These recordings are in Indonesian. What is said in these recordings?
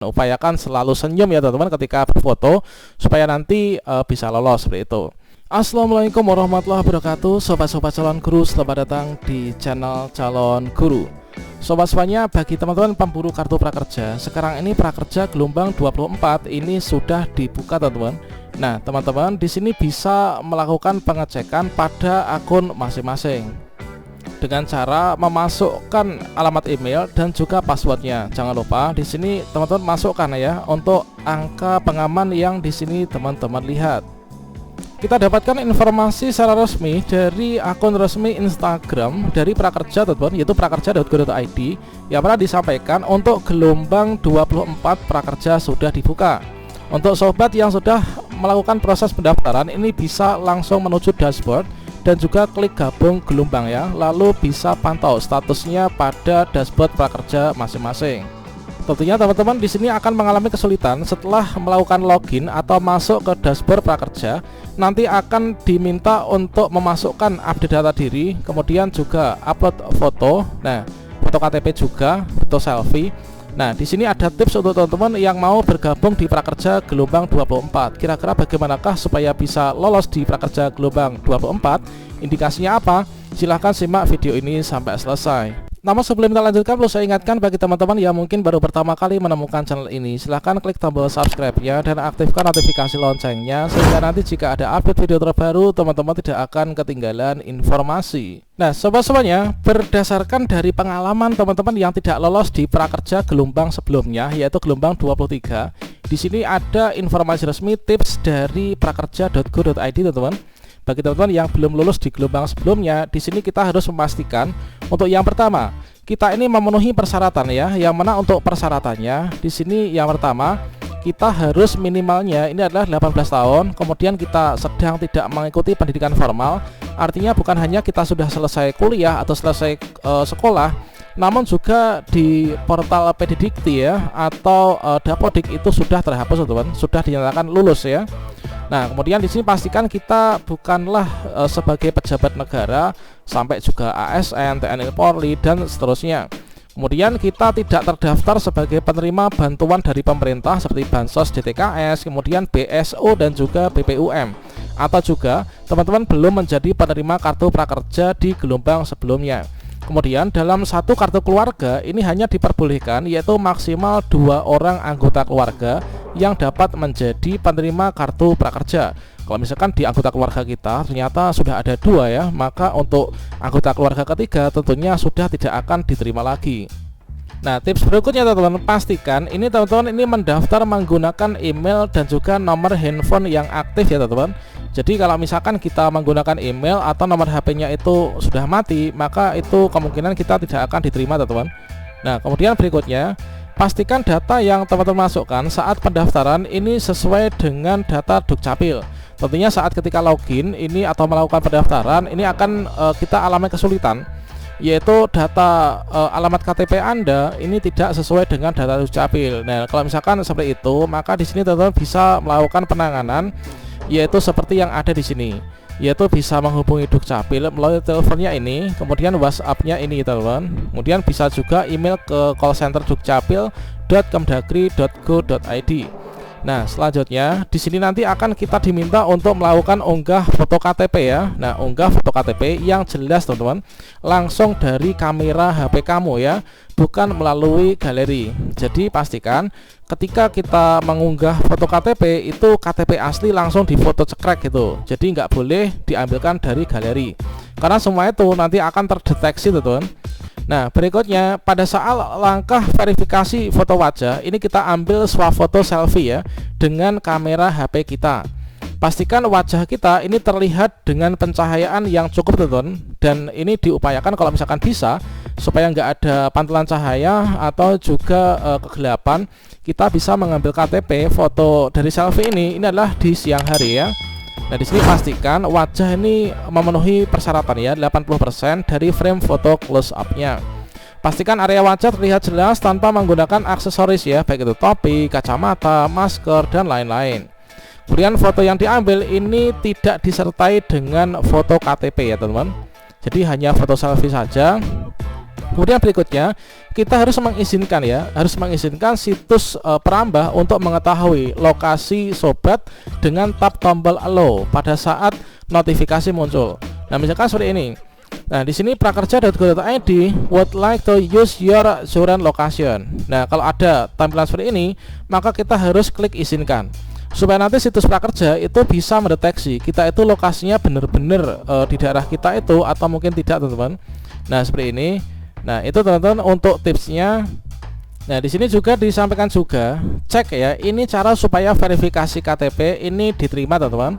upayakan selalu senyum ya teman-teman ketika berfoto supaya nanti bisa lolos seperti itu. Assalamualaikum warahmatullahi wabarakatuh. Sobat-sobat calon guru, selamat datang di channel Calon Guru. Sobat semuanya, bagi teman-teman pemburu kartu prakerja, sekarang ini prakerja gelombang 24 ini sudah dibuka teman-teman. Nah, teman-teman di sini bisa melakukan pengecekan pada akun masing-masing dengan cara memasukkan alamat email dan juga passwordnya. Jangan lupa di sini teman-teman masukkan ya untuk angka pengaman yang di sini teman-teman lihat. Kita dapatkan informasi secara resmi dari akun resmi Instagram dari prakerja teman-teman, yaitu prakerja.go.id, yang pernah disampaikan untuk gelombang 24 prakerja sudah dibuka. Untuk sobat yang sudah melakukan proses pendaftaran, ini bisa langsung menuju dashboard dan juga klik gabung gelombang ya, lalu bisa pantau statusnya pada dashboard prakerja masing-masing. Tentunya teman-teman di sini akan mengalami kesulitan setelah melakukan login atau masuk ke dashboard prakerja. Nanti akan diminta untuk memasukkan update data diri, kemudian juga upload foto, nah foto KTP juga, foto selfie. Nah, di sini ada tips untuk teman-teman yang mau bergabung di prakerja gelombang 24. Kira-kira bagaimanakah supaya bisa lolos di prakerja gelombang 24? Indikasinya apa? Silahkan simak video ini sampai selesai. Namun sebelum kita lanjutkan, perlu saya ingatkan bagi teman-teman yang mungkin baru pertama kali menemukan channel ini, silahkan klik tombol subscribe-nya dan aktifkan notifikasi loncengnya, sehingga nanti jika ada update video terbaru, teman-teman tidak akan ketinggalan informasi. Nah, sobat semuanya, berdasarkan dari pengalaman teman-teman yang tidak lolos di prakerja gelombang sebelumnya, yaitu gelombang 23, di sini ada informasi resmi tips dari prakerja.go.id teman-teman. Bagi teman-teman yang belum lulus di gelombang sebelumnya, di sini kita harus memastikan untuk yang pertama, kita ini memenuhi persyaratan ya. Yang mana untuk persyaratannya, di sini yang pertama, kita harus minimalnya ini adalah 18 tahun, kemudian kita sedang tidak mengikuti pendidikan formal. Artinya bukan hanya kita sudah selesai kuliah atau selesai sekolah, namun juga di portal PDDikti ya atau Dapodik itu sudah terhapus teman-teman, sudah dinyatakan lulus ya. Nah, kemudian di sini pastikan kita bukanlah sebagai pejabat negara, sampai juga ASN, TNI Polri dan seterusnya. Kemudian kita tidak terdaftar sebagai penerima bantuan dari pemerintah seperti Bansos, DTKS, kemudian BSO dan juga BPUM. Atau juga teman-teman belum menjadi penerima kartu prakerja di gelombang sebelumnya. Kemudian dalam satu kartu keluarga ini hanya diperbolehkan yaitu maksimal 2 orang anggota keluarga yang dapat menjadi penerima kartu prakerja. Kalau misalkan di anggota keluarga kita ternyata sudah ada 2 ya, maka untuk anggota keluarga ketiga tentunya sudah tidak akan diterima lagi. Nah, tips berikutnya teman-teman, pastikan ini teman-teman ini mendaftar menggunakan email dan juga nomor handphone yang aktif ya teman-teman. Jadi kalau misalkan kita menggunakan email atau nomor HP-nya itu sudah mati, maka itu kemungkinan kita tidak akan diterima teman-teman. Nah, kemudian berikutnya, pastikan data yang teman-teman masukkan saat pendaftaran ini sesuai dengan data Dukcapil. Tentunya saat ketika login ini atau melakukan pendaftaran ini akan kita alami kesulitan, yaitu data alamat KTP Anda ini tidak sesuai dengan data Dukcapil. Nah, kalau misalkan seperti itu, maka di sini teman-teman bisa melakukan penanganan, yaitu seperti yang ada di sini, yaitu bisa menghubungi Dukcapil melalui teleponnya ini, kemudian WhatsApp-nya ini teman-teman. Kemudian bisa juga email ke call center dukcapil.kemdagri.go.id. Nah, selanjutnya di sini nanti akan kita diminta untuk melakukan unggah foto KTP ya. Nah, unggah foto KTP yang jelas teman-teman, langsung dari kamera HP kamu ya, bukan melalui galeri. Jadi pastikan ketika kita mengunggah foto KTP itu KTP asli langsung difoto cekrek gitu. Jadi nggak boleh diambilkan dari galeri, karena semua itu nanti akan terdeteksi teman-teman. Nah, berikutnya pada saat langkah verifikasi foto wajah ini kita ambil swafoto selfie ya dengan kamera HP kita. Pastikan wajah kita ini terlihat dengan pencahayaan yang cukup teman-teman, dan ini diupayakan kalau misalkan bisa supaya nggak ada pantulan cahaya atau juga kegelapan. Kita bisa mengambil KTP foto dari selfie ini adalah di siang hari ya. Nah, di sini pastikan wajah ini memenuhi persyaratan ya, 80% dari frame foto close up-nya. Pastikan area wajah terlihat jelas tanpa menggunakan aksesoris ya, baik itu topi, kacamata, masker dan lain-lain. Kemudian foto yang diambil ini tidak disertai dengan foto KTP ya teman-teman. Jadi hanya foto selfie saja. Kemudian berikutnya kita harus mengizinkan ya, harus mengizinkan situs perambah untuk mengetahui lokasi sobat dengan tab tombol allow pada saat notifikasi muncul. Nah, misalkan seperti ini. Nah, di sini prakerja.go.id would like to use your current location. Nah, kalau ada tampilan seperti ini, maka kita harus klik izinkan supaya nanti situs prakerja itu bisa mendeteksi kita itu lokasinya benar-benar di daerah kita itu atau mungkin tidak, teman-teman. Nah, seperti ini. Nah, itu teman-teman untuk tipsnya. Nah, di sini juga disampaikan juga, cek ya, ini cara supaya verifikasi KTP ini diterima, teman-teman.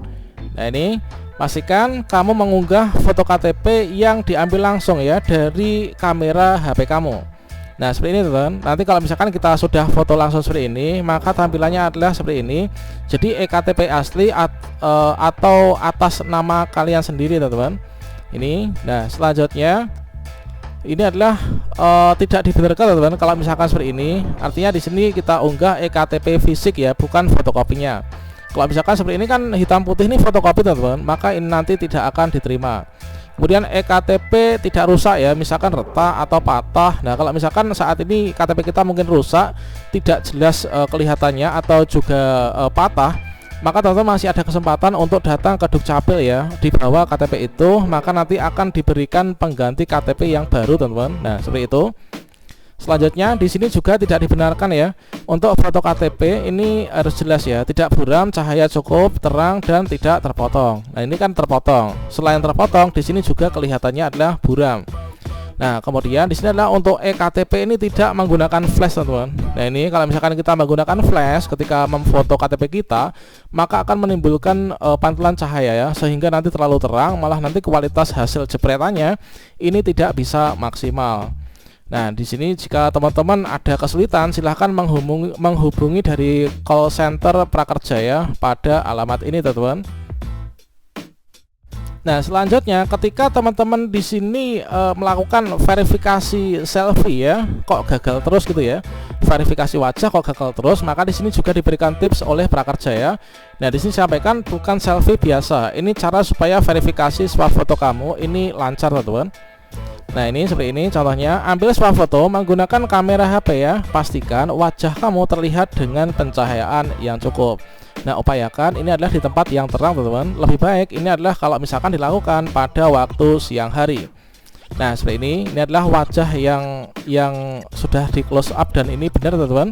Nah, ini pastikan kamu mengunggah foto KTP yang diambil langsung ya dari kamera HP kamu. Nah, seperti ini, teman-teman. Nanti kalau misalkan kita sudah foto langsung seperti ini, maka tampilannya adalah seperti ini. Jadi eKTP asli atau atas nama kalian sendiri, teman-teman. Ini. Nah, selanjutnya ini adalah tidak dibenarkan, teman-teman. Kalau misalkan seperti ini, artinya di sini kita unggah eKTP fisik ya, bukan fotokopinya. Kalau misalkan seperti ini kan hitam putih ini fotokopi, teman-teman, maka ini nanti tidak akan diterima. Kemudian eKTP tidak rusak ya, misalkan retak atau patah. Nah, kalau misalkan saat ini KTP kita mungkin rusak, tidak jelas kelihatannya atau juga patah, maka teman-teman masih ada kesempatan untuk datang ke Dukcapil ya, dibawa KTP itu, maka nanti akan diberikan pengganti KTP yang baru, teman-teman. Nah, seperti itu. Selanjutnya di sini juga tidak dibenarkan ya, untuk foto KTP ini harus jelas ya, tidak buram, cahaya cukup terang dan tidak terpotong. Nah, ini kan terpotong. Selain terpotong, di sini juga kelihatannya adalah buram. Nah, kemudian di sini adalah untuk eKTP ini tidak menggunakan flash, teman-teman. Nah, ini kalau misalkan kita menggunakan flash ketika memfoto KTP kita, maka akan menimbulkan pantulan cahaya ya, sehingga nanti terlalu terang, malah nanti kualitas hasil jepretannya ini tidak bisa maksimal. Nah, di sini jika teman-teman ada kesulitan, silahkan menghubungi dari call center prakerja ya pada alamat ini, teman-teman. Nah, selanjutnya ketika teman-teman di sini melakukan verifikasi selfie ya, kok gagal terus gitu ya. Verifikasi wajah kok gagal terus, maka di sini juga diberikan tips oleh prakerja ya. Nah, di sini sampaikan bukan selfie biasa. Ini cara supaya verifikasi swafoto kamu ini lancar, teman-teman. Nah, ini seperti ini contohnya, ambil swafoto menggunakan kamera HP ya. Pastikan wajah kamu terlihat dengan pencahayaan yang cukup. Nah, upayakan ini adalah di tempat yang terang, teman-teman. Lebih baik ini adalah kalau misalkan dilakukan pada waktu siang hari. Nah, seperti ini adalah wajah yang sudah di close up dan ini benar, teman-teman.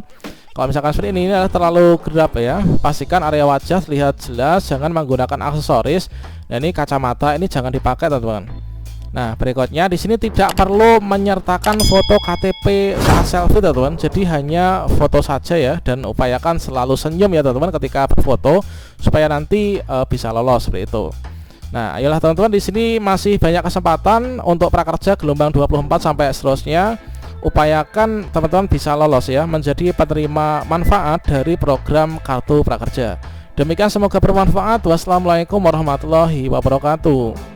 Kalau misalkan seperti ini adalah terlalu gelap ya, pastikan area wajah terlihat jelas, jangan menggunakan aksesoris. Nah, ini kacamata ini jangan dipakai, teman-teman. Nah, berikutnya di sini tidak perlu menyertakan foto KTP saat selfie, teman-teman. Jadi hanya foto saja ya, dan upayakan selalu senyum ya, teman-teman, ketika berfoto supaya nanti bisa lolos seperti itu. Nah, ayolah teman-teman, di sini masih banyak kesempatan untuk prakerja gelombang 24 sampai seterusnya. Upayakan teman-teman bisa lolos ya, menjadi penerima manfaat dari program Kartu Prakerja. Demikian, semoga bermanfaat. Wassalamualaikum warahmatullahi wabarakatuh.